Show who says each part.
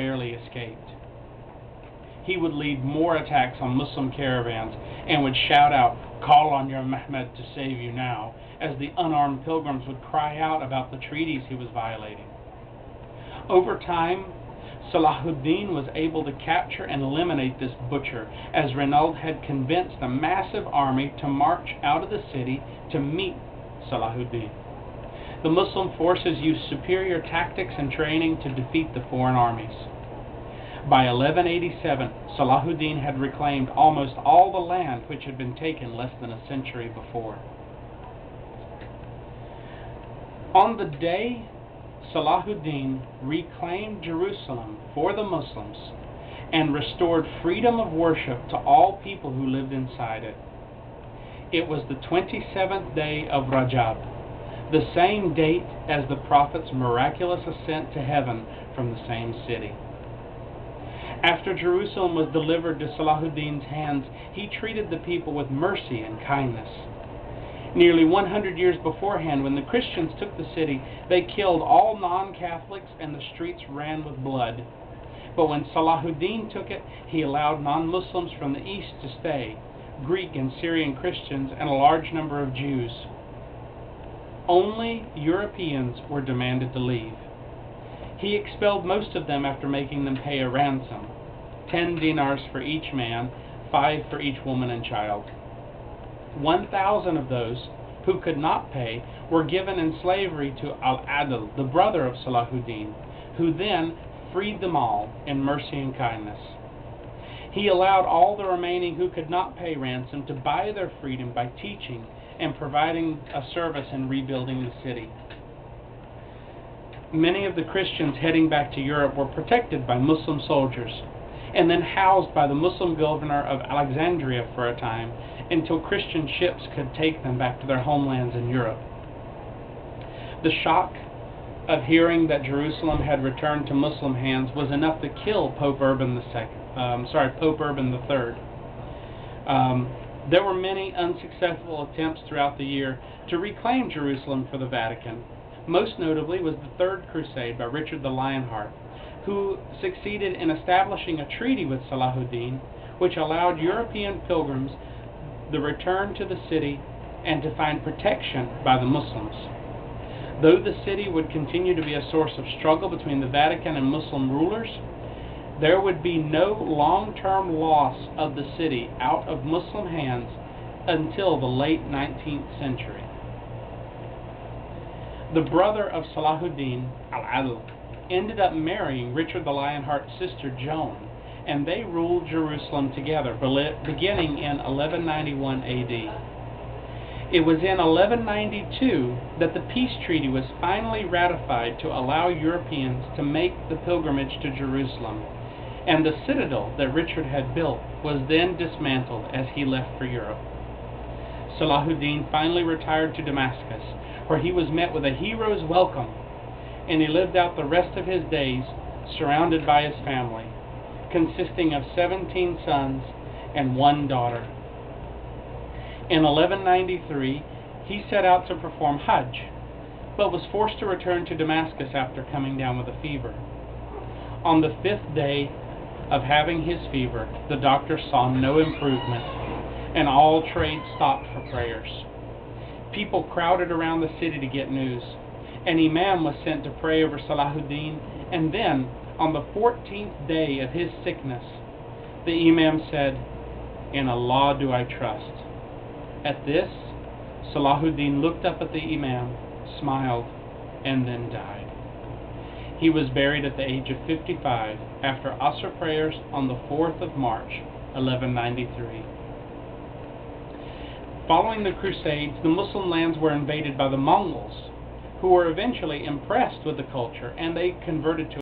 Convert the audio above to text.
Speaker 1: barely escaped. He would lead more attacks on Muslim caravans and would shout out, "Call on your Mehmed to save you now," as the unarmed pilgrims would cry out about the treaties he was violating. Over time, Salahuddin was able to capture and eliminate this butcher, as Renaud had convinced a massive army to march out of the city to meet Salahuddin. The Muslim forces used superior tactics and training to defeat the foreign armies. By 1187, Salahuddin had reclaimed almost all the land which had been taken less than a century before. On the day Salahuddin reclaimed Jerusalem for the Muslims and restored freedom of worship to all people who lived inside it, it was the 27th day of Rajab, the same date as the Prophet's miraculous ascent to heaven from the same city. After Jerusalem was delivered to Salahuddin's hands, he treated the people with mercy and kindness. Nearly 100 years beforehand, when the Christians took the city, they killed all non-Catholics and the streets ran with blood. But when Salahuddin took it, he allowed non-Muslims from the east to stay, Greek and Syrian Christians, and a large number of Jews. Only Europeans were demanded to leave. He expelled most of them after making them pay a ransom, 10 dinars for each man, 5 for each woman and child. 1,000 of those who could not pay were given in slavery to Al-Adil, the brother of Salahuddin, who then freed them all in mercy and kindness. He allowed all the remaining who could not pay ransom to buy their freedom by teaching and providing a service in rebuilding the city. Many of the Christians heading back to Europe were protected by Muslim soldiers and then housed by the Muslim governor of Alexandria for a time until Christian ships could take them back to their homelands in Europe. The shock of hearing that Jerusalem had returned to Muslim hands was enough to kill Pope Urban III. There were many unsuccessful attempts throughout the year to reclaim Jerusalem for the Vatican. Most notably was the Third Crusade by Richard the Lionheart, who succeeded in establishing a treaty with Salahuddin, which allowed European pilgrims the return to the city and to find protection by the Muslims. Though the city would continue to be a source of struggle between the Vatican and Muslim rulers, there would be no long-term loss of the city out of Muslim hands until the late 19th century. The brother of Salahuddin, Al-Adil, ended up marrying Richard the Lionheart's sister Joan, and they ruled Jerusalem together, beginning in 1191 AD. It was in 1192 that the peace treaty was finally ratified to allow Europeans to make the pilgrimage to Jerusalem, and the citadel that Richard had built was then dismantled as he left for Europe. Salahuddin finally retired to Damascus, where he was met with a hero's welcome, and he lived out the rest of his days surrounded by his family, consisting of 17 sons and 1 daughter. In 1193, he set out to perform Hajj, but was forced to return to Damascus after coming down with a fever. On the 5th day of having his fever, the doctor saw no improvement, and all trade stopped for prayers. People crowded around the city to get news. An imam was sent to pray over Salahuddin, and then, on the 14th day of his sickness, the imam said, "In Allah do I trust." At this, Salahuddin looked up at the imam, smiled, and then died. He was buried at the age of 55 after Asr prayers on the 4th of March, 1193. Following the Crusades, the Muslim lands were invaded by the Mongols, who were eventually impressed with the culture, and they converted to